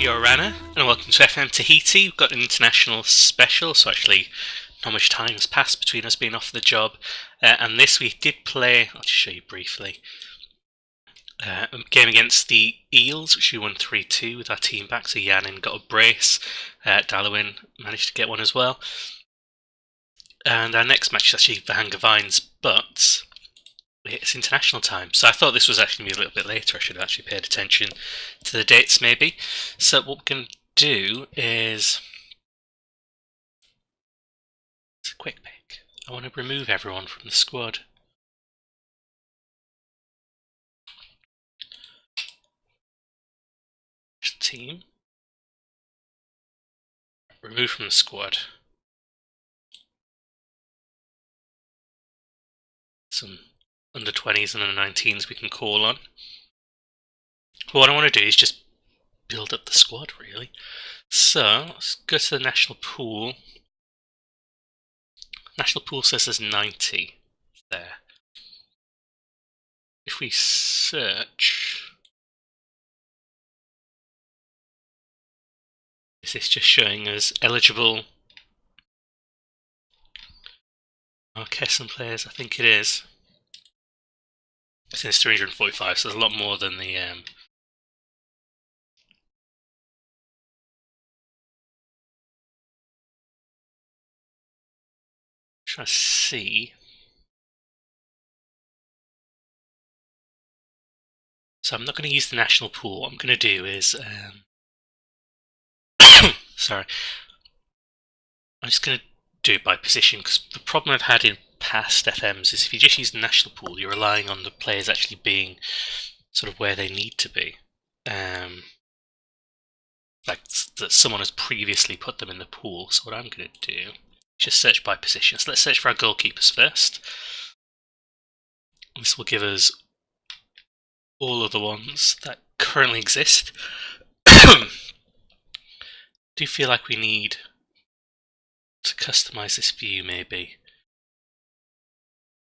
You're Rana, and welcome to FM Tahiti. We've got an international special, so actually not much time has passed between us being off the job. And this week did play, I'll just show you briefly, a game against the Eels, which we won 3-2 with our team back. So Yanin got a brace, Dalwin managed to get one as well. And our next match is actually Vahanga Vines, but it's international time. So I thought this was actually going to be a little bit later. I should have actually paid attention to the dates maybe. So what we're going to do is... it's a quick pick. I want to remove everyone from the squad. Team. Remove from the squad. Some under 20s and under 19s we can call on. But what I want to do is just build up the squad, really. So, let's go to the national pool. National pool says there's 90 there. If we search, is this just showing us eligible Marquesas players? I think it is. It says 345, so there's a lot more than the trying to see. So I'm not going to use the national pool. What I'm going to do is sorry, I'm just going to do it by position, because the problem I've had in past FMs is if you just use the national pool, you're relying on the players actually being sort of where they need to be. Like that someone has previously put them in the pool. So what I'm going to do is just search by position. So let's search for our goalkeepers first. This will give us all of the ones that currently exist. I do feel like we need to customize this view maybe.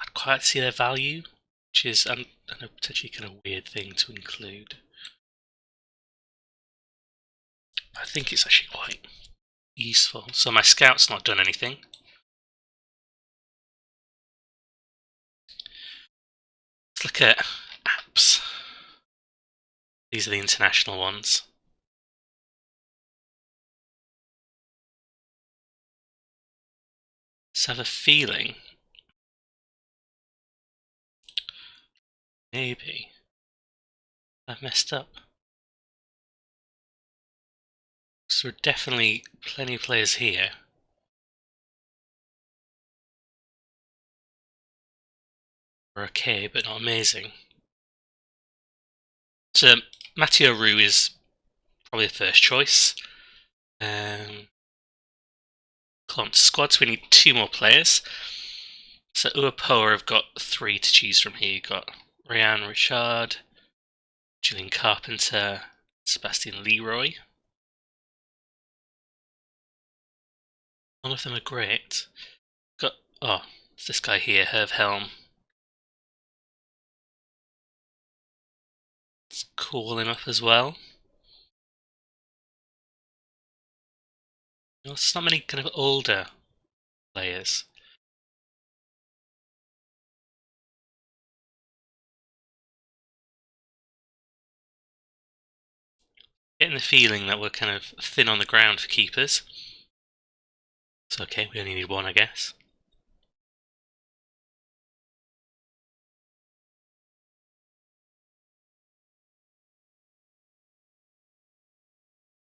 I'd quite see their value, which is I know, potentially kind of weird thing to include. I think it's actually quite useful. So my scout's not done anything. Let's look at apps. These are the international ones. Just have a feeling maybe I've messed up. So there are definitely plenty of players here. We're okay, but not amazing. So Matteo Rue is probably the first choice. Squads, we need 2 more players. So Uapoa have got 3 to choose from here. You've got Ryan Richard, Julian Carpenter, Sebastian Leroy. None of them are great. Got it's this guy here, Herv Helm. Let's call him up as well. There's not many kind of older players. Getting the feeling that we're kind of thin on the ground for keepers. It's okay, we only need 1, I guess.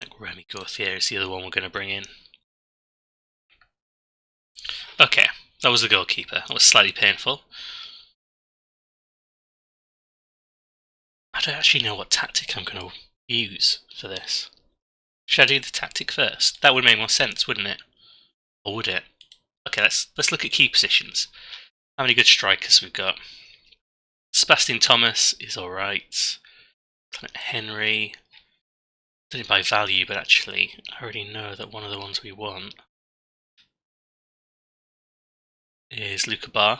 I think Remy Gauthier is the other one we're going to bring in. Okay, that was the goalkeeper. That was slightly painful. I don't actually know what tactic I'm going to use for this. Should I do the tactic first? That would make more sense, wouldn't it? Or would it? Okay, let's look at key positions. How many good strikers we've got? Sebastian Thomas is alright. Clement Henry. Done it by value, but actually I already know that one of the ones we want is Luca Barr.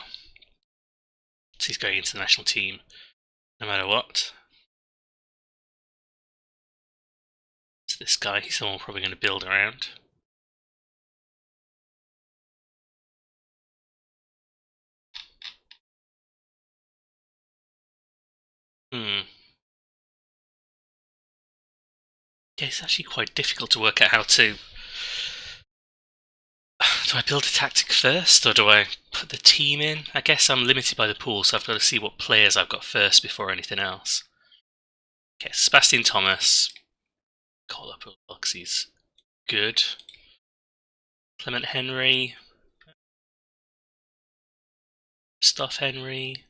So he's going into the national team no matter what. So this guy, he's the one we're probably going to build around. Yeah, it's actually quite difficult to work out how to... Do I build a tactic first, or do I put the team in? I guess I'm limited by the pool, so I've got to see what players I've got first before anything else. Okay, Sebastian Thomas. Call up because he's good. Clement Henry. Stuff Henry.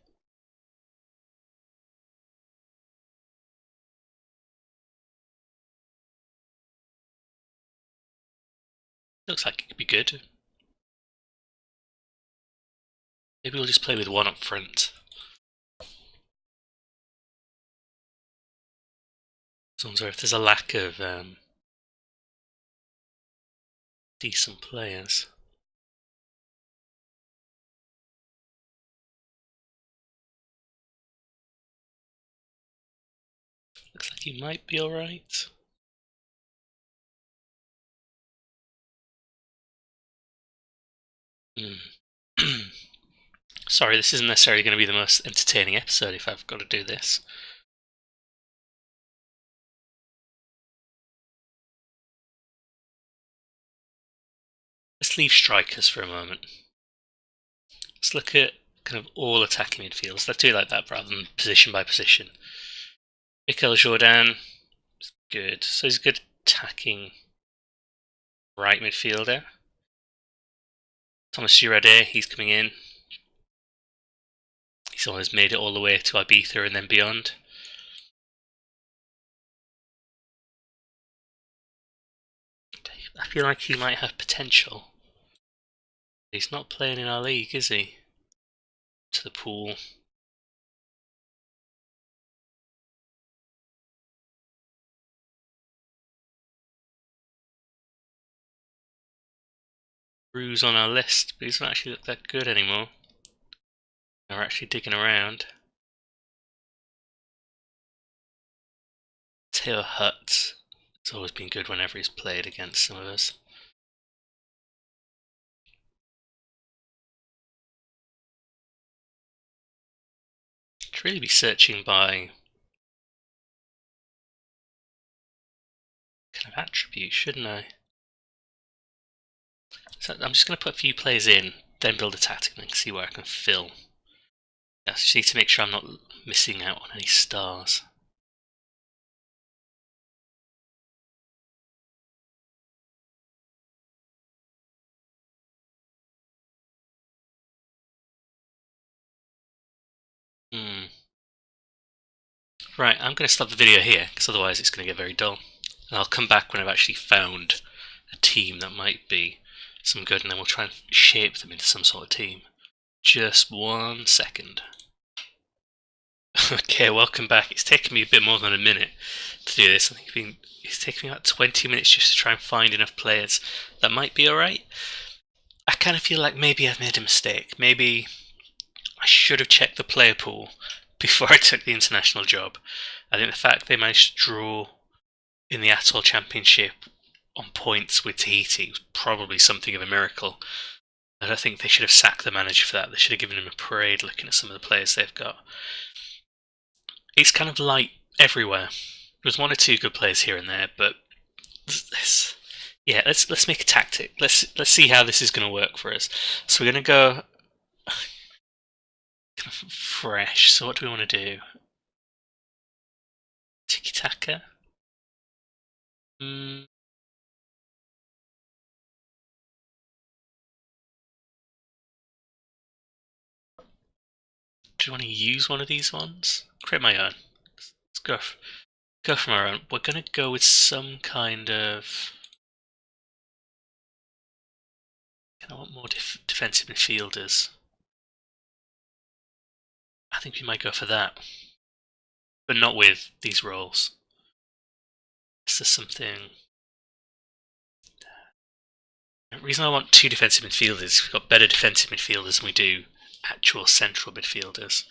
Looks like it could be good. Maybe we'll just play with one up front. As long as if there's a lack of decent players. Looks like he might be alright. Sorry, this isn't necessarily going to be the most entertaining episode if I've got to do this. Let's leave strikers for a moment. Let's look at kind of all attacking midfielders. Let's do it like that rather than position by position. Michael Jordan is good. So he's a good attacking right midfielder. Thomas Girardet, he's coming in. He's always made it all the way to Ibiza and then beyond. I feel like he might have potential. He's not playing in our league, is he? To the pool. Rue's on our list, but he doesn't actually look that good anymore. We're actually digging around. Theo Hutt has always been good whenever he's played against some of us. Should really be searching by kind of attribute, shouldn't I? So I'm just going to put a few players in, then build a tactic and see where I can fill. I just need to make sure I'm not missing out on any stars. Right, I'm going to stop the video here, because otherwise it's going to get very dull. And I'll come back when I've actually found a team that might be some good, and then we'll try and shape them into some sort of team. Just 1 second. Okay, welcome back. It's taken me a bit more than a minute to do this. I think it's taken me about 20 minutes just to try and find enough players that might be alright. I kind of feel like maybe I've made a mistake. Maybe I should have checked the player pool before I took the international job. I think the fact they managed to draw in the Atoll Championship on points with Tahiti was probably something of a miracle. I don't think they should have sacked the manager for that. They should have given him a parade looking at some of the players they've got. It's kind of light everywhere. There's 1 or 2 good players here and there, but let's make a tactic. Let's see how this is going to work for us. So we're going to go kind of fresh. So what do we want to do? Tiki taka. Do you want to use one of these ones? Create my own. Let's go from our own. We're going to go with some kind of... I want more defensive midfielders. I think we might go for that. But not with these roles. This is something... The reason I want 2 defensive midfielders is we've got better defensive midfielders than we do actual central midfielders.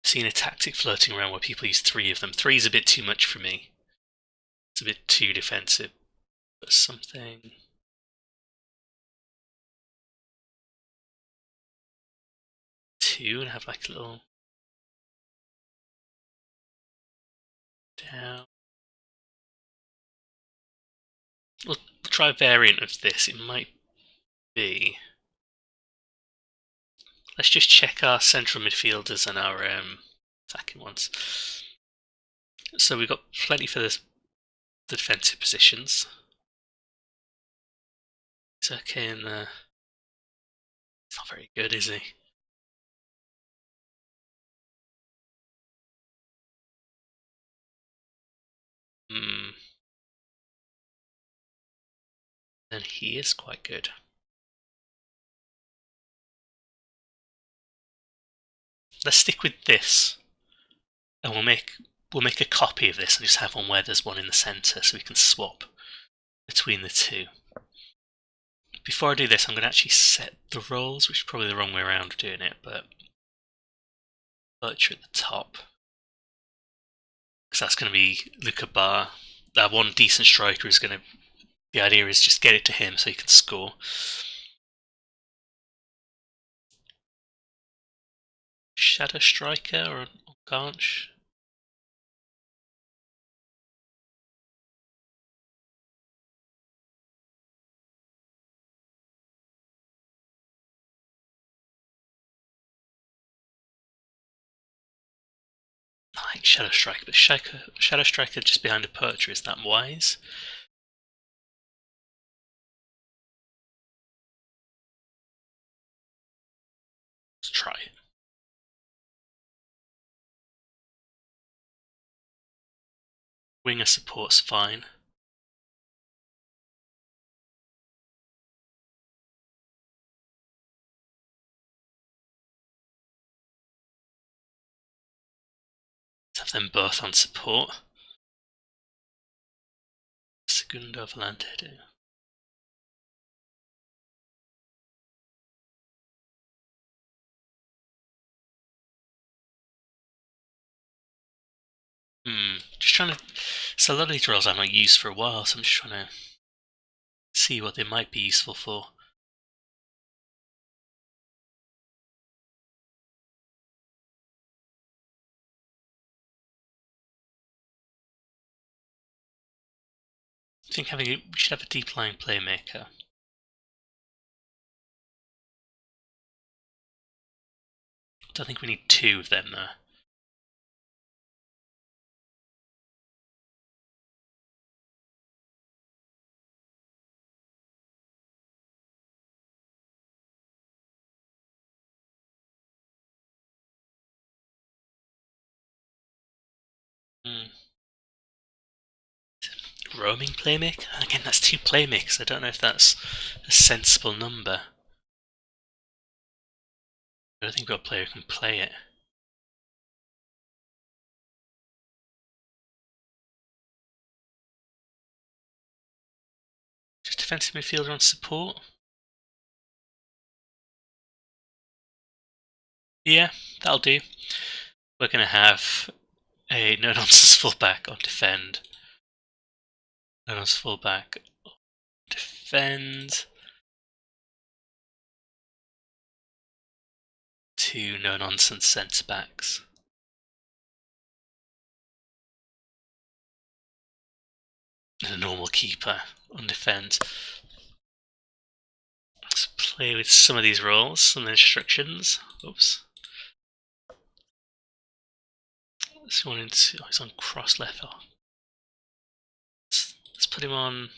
I've seen a tactic floating around where people use 3 of them. 3 is a bit too much for me. a bit too defensive. But something. Two and have like a little down. We'll try a variant of this. It might be. Let's just check our central midfielders and our attacking ones. So we've got plenty for the defensive positions. He's okay in the. He's not very good, is he? Then he is quite good. Let's stick with this, and we'll make a copy of this and just have one where there's one in the centre, so we can swap between the two. Before I do this, I'm going to actually set the roles, which is probably the wrong way around of doing it, but Butcher at the top, because that's going to be Luca Barr. That one decent striker is going to. The idea is just get it to him so he can score. Shadow striker or Ganch? I like Shadow Striker, but Shadow Striker just behind a Percher, is that wise? Let's try it. Winger support's fine. Let's have them both on support. Segundo volante. Just trying to. So a lot of these roles I've not used for a while, so I'm just trying to see what they might be useful for. I think we should have a deep line playmaker. Don't think we need two of them though. Roaming playmaker? Again, that's two playmakers. I don't know if that's a sensible number. I don't think we've got a player who can play it. Just defensive midfielder on support? Yeah, that'll do. We're going to have a no-nonsense fullback on defend. No-nonsense fullback on defend. Two no-nonsense centre-backs. And a normal keeper on defend. Let's play with some of these roles, some instructions. Oops. This one he's on cross left. Let's put him on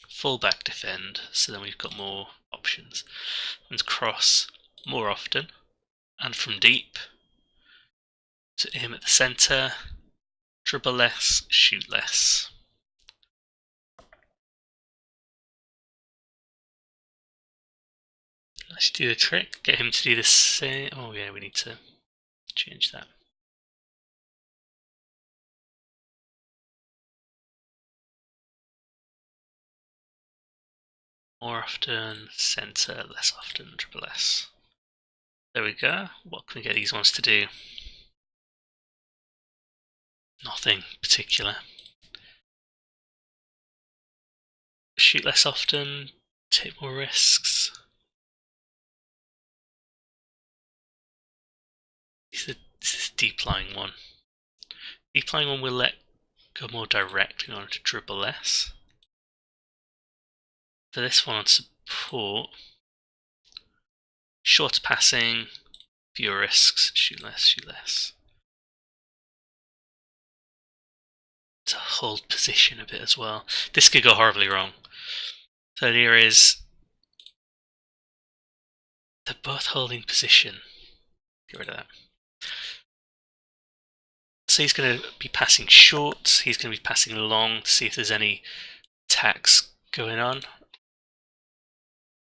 fullback defend, so then we've got more options. And cross more often, and from deep. To him at the centre, dribble less, shoot less. Let's do the trick, get him to do the same. Oh yeah, we need to change that. More often, centre, less often, dribble less. There we go. What can we get these ones to do? Nothing particular. shoot less often, take more risks. This is deep lying one. Deep lying one will let go more direct in order to dribble less. For this one on support, shorter passing, fewer risks, shoot less, shoot less. To hold position a bit as well. This could go horribly wrong. So the idea is they're both holding position. Get rid of that. So he's going to be passing short, he's going to be passing long to see if there's any attacks going on.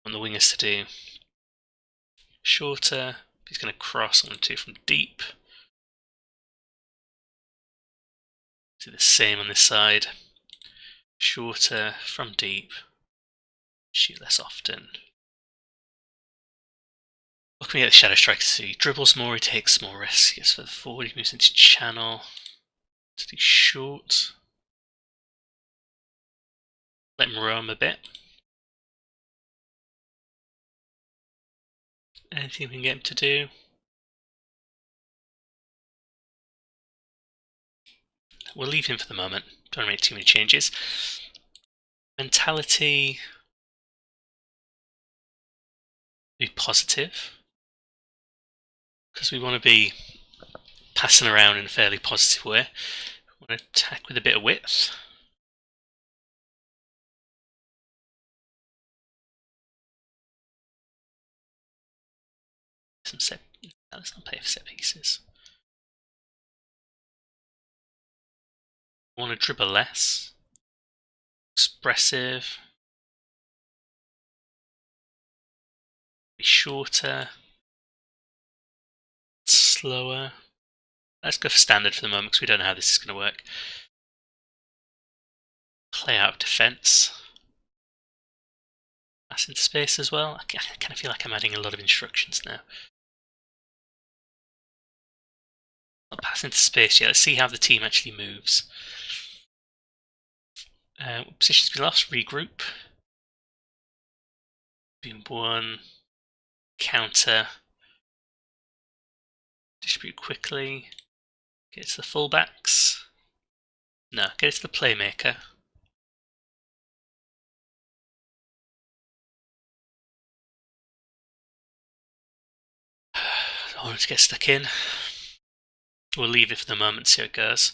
On the wingers to do shorter, he's going to cross on two from deep. Do the same on this side. Shorter from deep, shoot less often. Looking at the Shadow Striker, see, dribbles more, he takes more risks. He gets further forward, he moves into channel to do short. Let him roam a bit. Anything we can get him to do? We'll leave him for the moment. Don't want to make too many changes. Mentality. Be positive. Because we want to be passing around in a fairly positive way. We want to attack with a bit of width. Let's not play for set pieces. We want to dribble less. Expressive. Be shorter. Slower. Let's go for standard for the moment because we don't know how this is going to work. Play out of defense. Pass into space as well. I kind of feel like I'm adding a lot of instructions now. Not pass into space yet. Let's see how the team actually moves. Positions we lost. Regroup. Beam one. Counter. Distribute quickly. Get it to the fullbacks. No, get it to the playmaker. I don't want it to get stuck in. We'll leave it for the moment, see how it goes.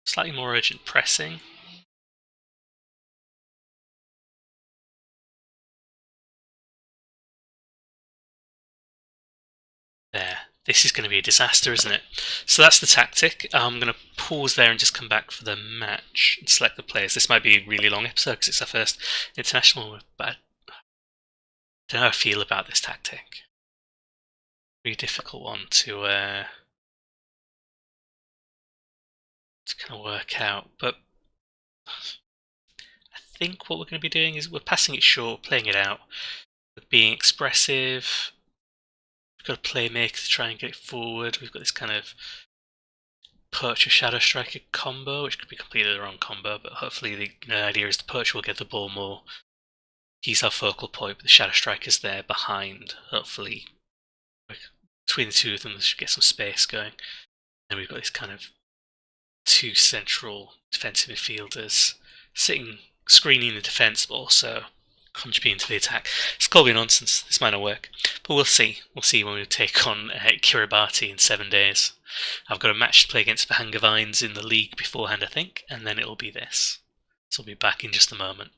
Slightly more urgent pressing. There. This is going to be a disaster, isn't it? So that's the tactic. I'm going to pause there and just come back for the match and select the players. This might be a really long episode because it's our first international, but I don't know how I feel about this tactic. Really difficult one to kind of work out, but I think what we're going to be doing is we're passing it short, playing it out, we're being expressive. We've got a playmaker to try and get it forward. We've got this kind of Perch or Shadow Striker combo, which could be completely the wrong combo, but hopefully the idea is the Perch will get the ball more. He's our focal point, but the Shadow Striker's there behind. Hopefully, between the two of them, we should get some space going. And we've got this kind of two central defensive midfielders sitting, screening the defence, but also contributing to the attack. It's called nonsense. This might not work, but we'll see. We'll see when we take on Kiribati in 7 days. I've got a match to play against Bahangavines in the league beforehand, I think, and then it'll be this. So I'll be back in just a moment.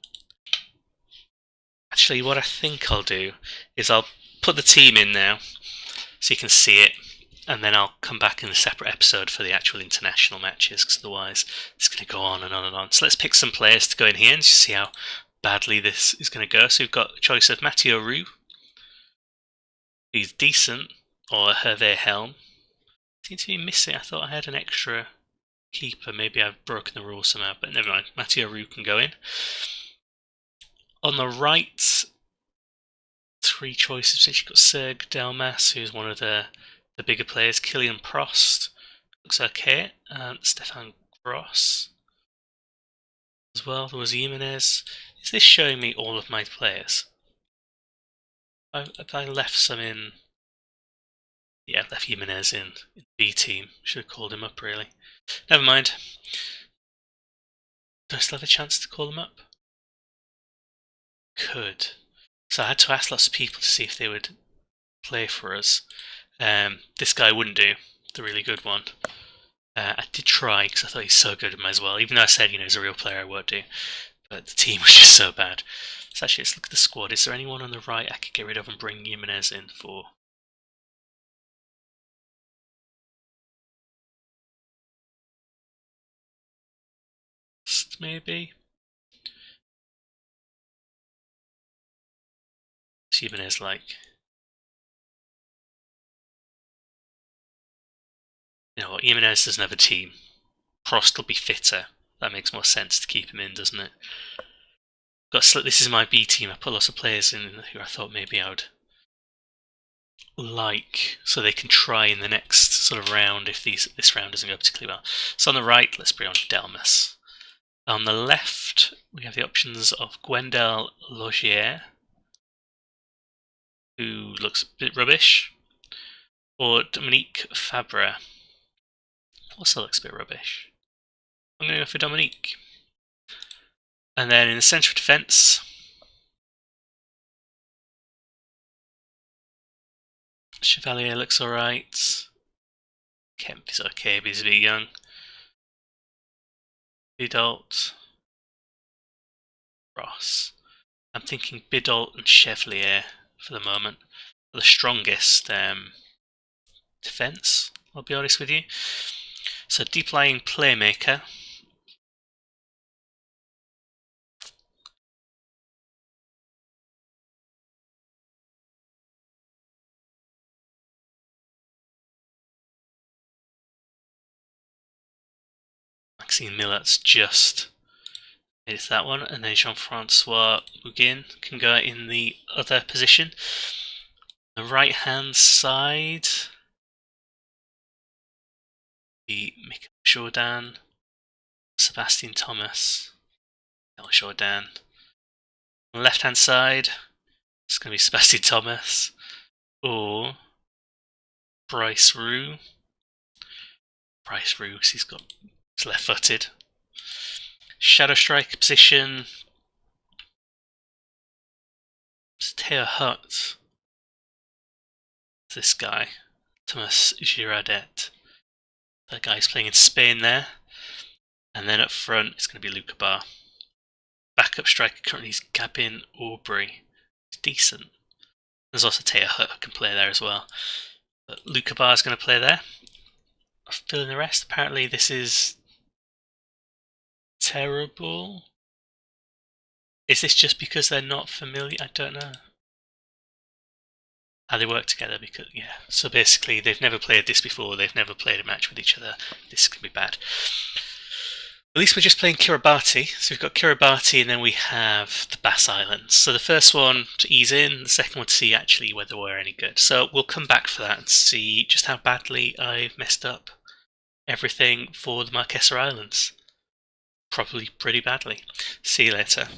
Actually, what I think I'll do is I'll put the team in now so you can see it, and then I'll come back in a separate episode for the actual international matches, because otherwise it's going to go on and on and on. So let's pick some players to go in here and just see how badly this is going to go. So we've got a choice of Matteo Roux, who's decent, or Hervé Helm. Seems to be missing. I thought I had an extra keeper. Maybe I've broken the rule somehow, but never mind. Matteo Roux can go in. On the right, three choices. So you've got Serge Delmas, who's one of the bigger players. Killian Prost looks okay. And Stefan Gross. as well. There was Jimenez. Is this showing me all of my players? I left some in. Yeah, left Jimenez in B team. Should have called him up really. Never mind. Do I still have a chance to call him up? Could. So I had to ask lots of people to see if they would play for us. This guy wouldn't do, the really good one. I did try because I thought he's so good at him as well. Even though I said, he's a real player, I would do. But the team was just so bad. So actually, let's look at the squad. Is there anyone on the right I could get rid of and bring Jimenez in for? Maybe. What's Jimenez like? You know what? Jimenez doesn't have a team. Prost will be fitter. That makes more sense to keep him in, doesn't it? This is my B team. I put lots of players in who I thought maybe I would like, so they can try in the next sort of round if this round doesn't go particularly well. So on the right, let's bring on Delmas. On the left, we have the options of Gwendal Logier, who looks a bit rubbish, or Dominique Fabre, also looks a bit rubbish. I'm going to go for Dominique. And then in the centre of defence, Chevalier looks alright. Kemp is okay, but he's a bit young. Bidolt, Ross. I'm thinking Bidolt and Chevalier for the moment are the strongest defence, I'll be honest with you. So deep lying playmaker. Maxime Millet's just is that one, and then Jean-Francois Huguin can go in the other position. The right hand side, the Michael Jourdain, Sebastian Thomas, El Jourdain. On the left hand side, it's going to be Sebastian Thomas or Bryce Roux. Bryce Roux, because he's left footed. Shadow striker position, it's Theo Hut. This guy, Thomas Girardet. That guy's playing in Spain there. And then up front, it's going to be Luca Barr. Backup striker currently is Gabin Aubrey. It's decent. There's also Theo Hut who can play there as well. But Luca Barr is going to play there. Fill in the rest. Apparently this is terrible. Is this just because they're not familiar? I don't know. How they work together, because yeah. So basically they've never played this before, they've never played a match with each other. This can be bad. At least we're just playing Kiribati. So we've got Kiribati and then we have the Bass Islands. So the first one to ease in, the second one to see actually whether we're any good. So we'll come back for that and see just how badly I've messed up everything for the Marquesas Islands. Probably pretty badly. See you later.